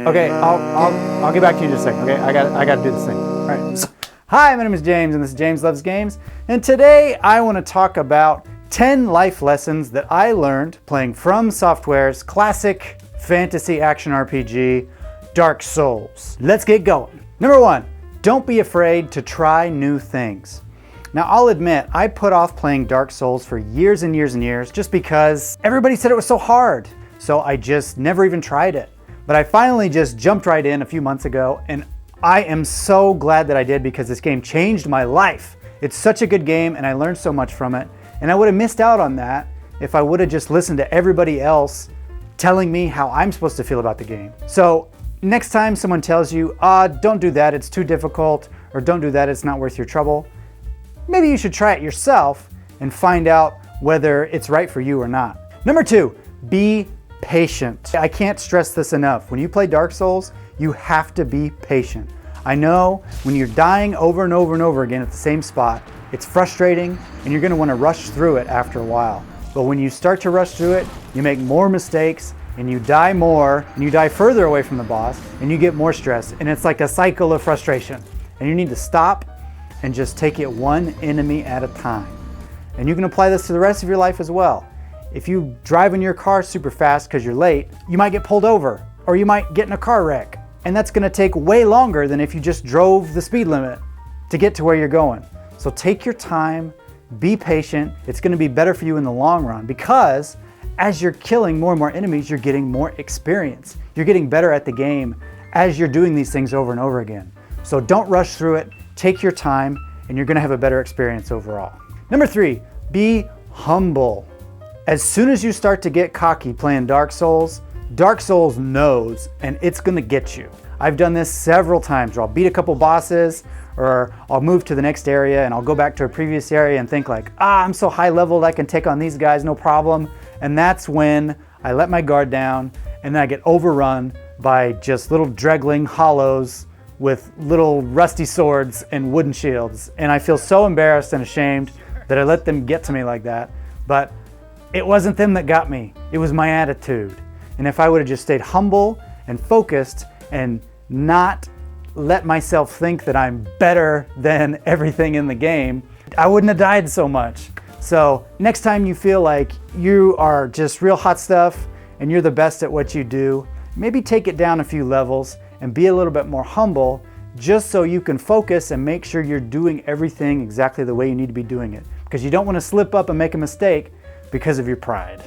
Okay, I'll get back to you in just a second. Okay, I got to do this thing. All right. So, hi, my name is James, and this is James Loves Games. And today I want to talk about 10 life lessons that I learned playing From Software's classic fantasy action RPG, Dark Souls. Let's get going. Number 1, don't be afraid to try new things. Now, I'll admit, I put off playing Dark Souls for years and years and years just because everybody said it was so hard. So I just never even tried it. But I finally just jumped right in a few months ago, and I am so glad that I did because this game changed my life. It's such a good game and I learned so much from it. And I would have missed out on that if I would have just listened to everybody else telling me how I'm supposed to feel about the game. So next time someone tells you, don't do that, it's too difficult, or don't do that, it's not worth your trouble, maybe you should try it yourself and find out whether it's right for you or not. Number 2, be patient. I can't stress this enough. When you play Dark Souls, you have to be patient. I know when you're dying over and over and over again at the same spot, it's frustrating and you're going to want to rush through it after a while. But when you start to rush through it, you make more mistakes and you die more and you die further away from the boss and you get more stressed, and it's like a cycle of frustration. And you need to stop and just take it one enemy at a time. And you can apply this to the rest of your life as well. If you drive in your car super fast because you're late, you might get pulled over or you might get in a car wreck. And that's going to take way longer than if you just drove the speed limit to get to where you're going. So take your time, be patient. It's going to be better for you in the long run because as you're killing more and more enemies, you're getting more experience. You're getting better at the game as you're doing these things over and over again. So don't rush through it. Take your time and you're going to have a better experience overall. Number 3, be humble. As soon as you start to get cocky playing Dark Souls knows and it's gonna get you. I've done this several times where I'll beat a couple bosses or I'll move to the next area and I'll go back to a previous area and think like, I'm so high leveled I can take on these guys, no problem. And that's when I let my guard down and then I get overrun by just little dreggling hollows with little rusty swords and wooden shields. And I feel so embarrassed and ashamed that I let them get to me like that. But it wasn't them that got me, it was my attitude. And if I would have just stayed humble and focused and not let myself think that I'm better than everything in the game, I wouldn't have died so much. So next time you feel like you are just real hot stuff and you're the best at what you do, maybe take it down a few levels and be a little bit more humble just so you can focus and make sure you're doing everything exactly the way you need to be doing it. Because you don't want to slip up and make a mistake because of your pride.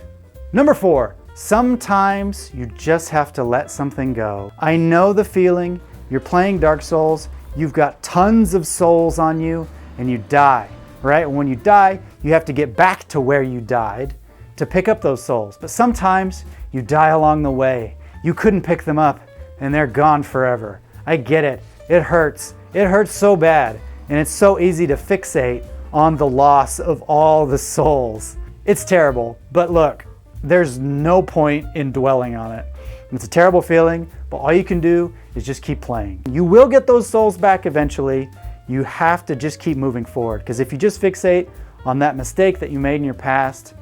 Number 4, sometimes you just have to let something go. I know the feeling. You're playing Dark Souls, you've got tons of souls on you, and you die, right? And when you die, you have to get back to where you died to pick up those souls. But sometimes you die along the way. You couldn't pick them up, and they're gone forever. I get it. It hurts. It hurts so bad, and it's so easy to fixate on the loss of all the souls. It's terrible, but look, there's no point in dwelling on it. It's a terrible feeling, but all you can do is just keep playing. You will get those souls back eventually. You have to just keep moving forward, because if you just fixate on that mistake that you made in your past,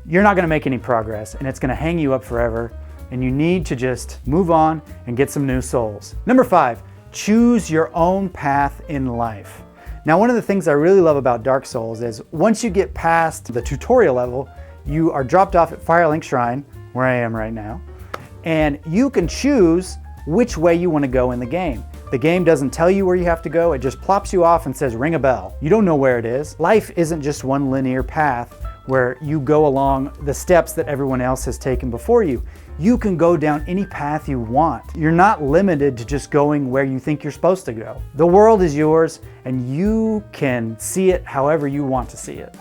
you're not gonna make any progress and it's gonna hang you up forever, and you need to just move on and get some new souls. Number 5, choose your own path in life. Now, one of the things I really love about Dark Souls is once you get past the tutorial level, you are dropped off at Firelink Shrine, where I am right now, and you can choose which way you want to go in the game. The game doesn't tell you where you have to go, it just plops you off and says ring a bell. You don't know where it is. Life isn't just one linear path where you go along the steps that everyone else has taken before you. You can go down any path you want. You're not limited to just going where you think you're supposed to go. The world is yours and you can see it however you want to see it.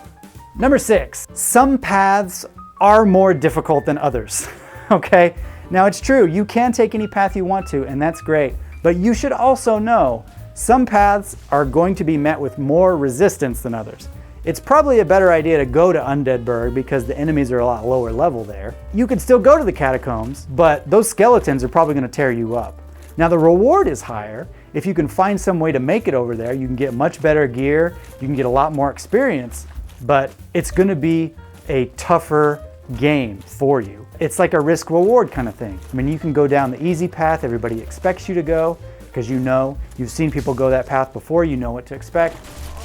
Number 6, some paths are more difficult than others, okay? Now it's true, you can take any path you want to, and that's great, but you should also know some paths are going to be met with more resistance than others. It's probably a better idea to go to Undeadburg because the enemies are a lot lower level there. You can still go to the catacombs, but those skeletons are probably going to tear you up. Now the reward is higher. If you can find some way to make it over there, you can get much better gear, you can get a lot more experience, but it's going to be a tougher game for you. it's like a risk reward kind of thing. I mean, you can go down the easy path everybody expects you to go because you've seen people go that path before, you know what to expect.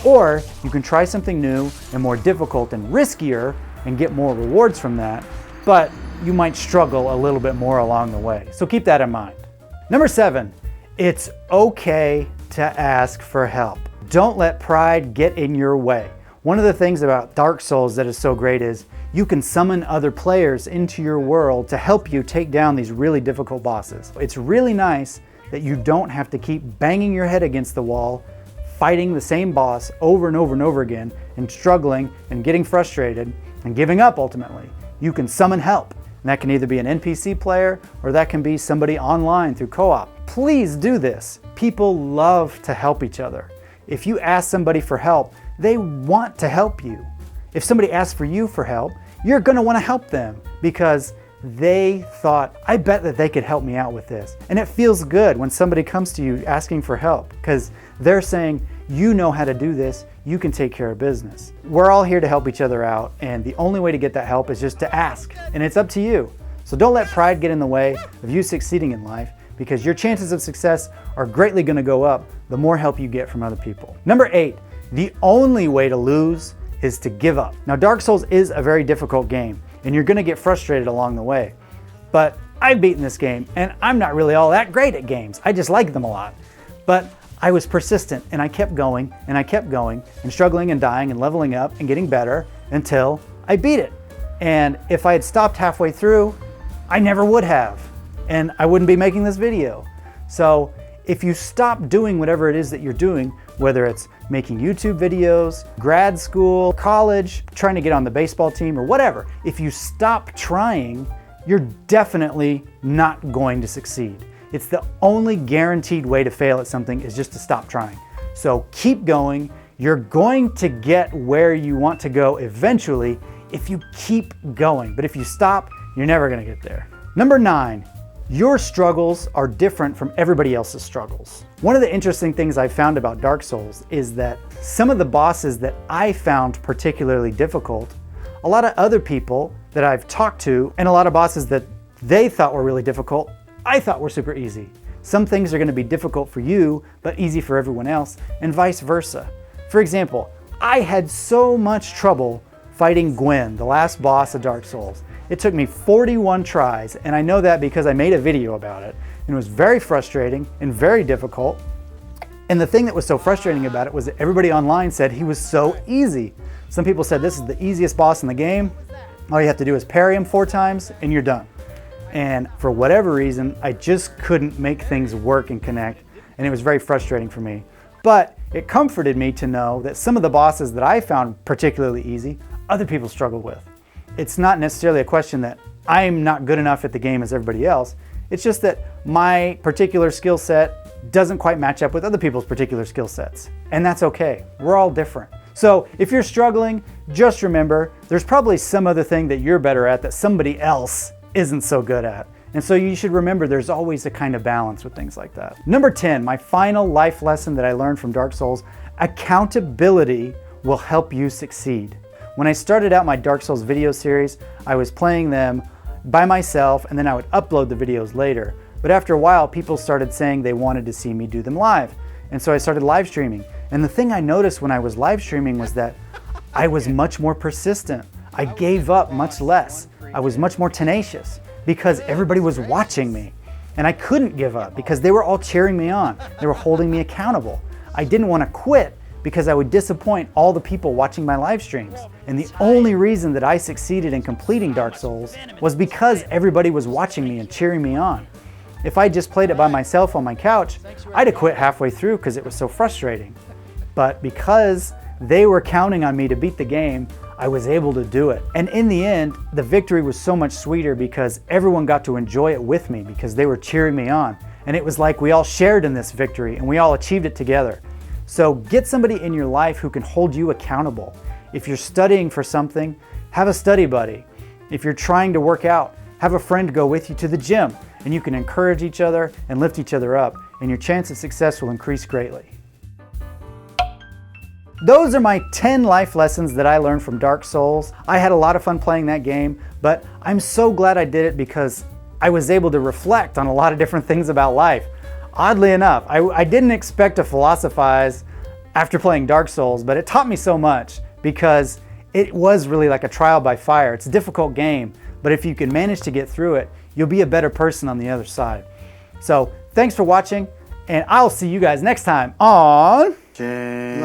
Or you can try something new and more difficult and riskier and get more rewards from that, but you might struggle a little bit more along the way. So keep that in mind. Number 7, it's okay to ask for help. Don't let pride get in your way. One of the things about Dark Souls that is so great is you can summon other players into your world to help you take down these really difficult bosses. It's really nice that you don't have to keep banging your head against the wall, fighting the same boss over and over and over again, and struggling and getting frustrated and giving up ultimately. You can summon help. And that can either be an NPC player or that can be somebody online through co-op. Please do this. People love to help each other. If you ask somebody for help, they want to help you. If somebody asks for you for help, you're gonna wanna help them because they thought, I bet that they could help me out with this. And it feels good when somebody comes to you asking for help because they're saying, you know how to do this, you can take care of business. We're all here to help each other out, and the only way to get that help is just to ask, and it's up to you. So don't let pride get in the way of you succeeding in life because your chances of success are greatly gonna go up the more help you get from other people. Number 8, the only way to lose is to give up. Now, Dark Souls is a very difficult game, and you're gonna get frustrated along the way. But I've beaten this game, and I'm not really all that great at games. I just like them a lot. But I was persistent, and I kept going, and I kept going, and struggling and dying and leveling up and getting better until I beat it. And if I had stopped halfway through, I never would have, and I wouldn't be making this video. So if you stop doing whatever it is that you're doing, whether it's making YouTube videos, grad school, college, trying to get on the baseball team or whatever, if you stop trying, you're definitely not going to succeed. It's the only guaranteed way to fail at something is just to stop trying. So keep going. You're going to get where you want to go eventually if you keep going. But if you stop, you're never gonna get there. Number 9, your struggles are different from everybody else's struggles. One of the interesting things I found about Dark Souls is that some of the bosses that I found particularly difficult, a lot of other people that I've talked to, and a lot of bosses that they thought were really difficult, I thought were super easy. Some things are gonna be difficult for you, but easy for everyone else, and vice versa. For example, I had so much trouble fighting Gwen, the last boss of Dark Souls. It took me 41 tries, and I know that because I made a video about it. And it was very frustrating and very difficult. And the thing that was so frustrating about it was that everybody online said he was so easy. Some people said this is the easiest boss in the game. All you have to do is parry him 4 times and you're done. And for whatever reason, I just couldn't make things work and connect, and it was very frustrating for me. But it comforted me to know that some of the bosses that I found particularly easy, other people struggled with. It's not necessarily a question that I'm not good enough at the game as everybody else. It's just that my particular skill set doesn't quite match up with other people's particular skill sets. And that's okay. We're all different. So if you're struggling, just remember there's probably some other thing that you're better at that somebody else isn't so good at. And so you should remember there's always a kind of balance with things like that. Number 10, my final life lesson that I learned from Dark Souls: accountability will help you succeed. When I started out my Dark Souls video series, I was playing them by myself and then I would upload the videos later. But after a while, people started saying they wanted to see me do them live. And so I started live streaming. And the thing I noticed when I was live streaming was that I was much more persistent. I gave up much less. I was much more tenacious because everybody was watching me. And I couldn't give up because they were all cheering me on. They were holding me accountable. I didn't want to quit because I would disappoint all the people watching my live streams. And the only reason that I succeeded in completing Dark Souls was because everybody was watching me and cheering me on. If I just played it by myself on my couch, I'd have quit halfway through because it was so frustrating. But because they were counting on me to beat the game, I was able to do it. And in the end, the victory was so much sweeter because everyone got to enjoy it with me because they were cheering me on. And it was like we all shared in this victory and we all achieved it together. So get somebody in your life who can hold you accountable. If you're studying for something, have a study buddy. If you're trying to work out, have a friend go with you to the gym, and you can encourage each other and lift each other up, and your chance of success will increase greatly. those are my 10 life lessons that I learned from Dark Souls. I had a lot of fun playing that game, but I'm so glad I did it because I was able to reflect on a lot of different things about life. Oddly enough, I didn't expect to philosophize after playing Dark Souls, but it taught me so much because it was really like a trial by fire. It's a difficult game, but if you can manage to get through it, you'll be a better person on the other side. So thanks for watching, and I'll see you guys next time on Games.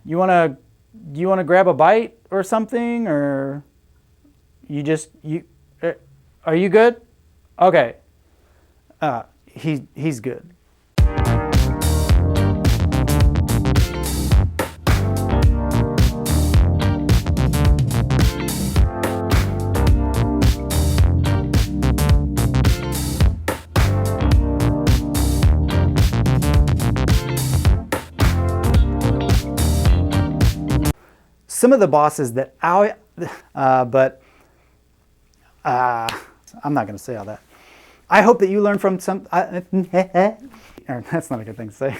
You wanna grab a bite or something, or are you good? Okay. He's good. Some of the bosses that I'm not going to say all that. I hope that you learn from some. That's not a good thing to say.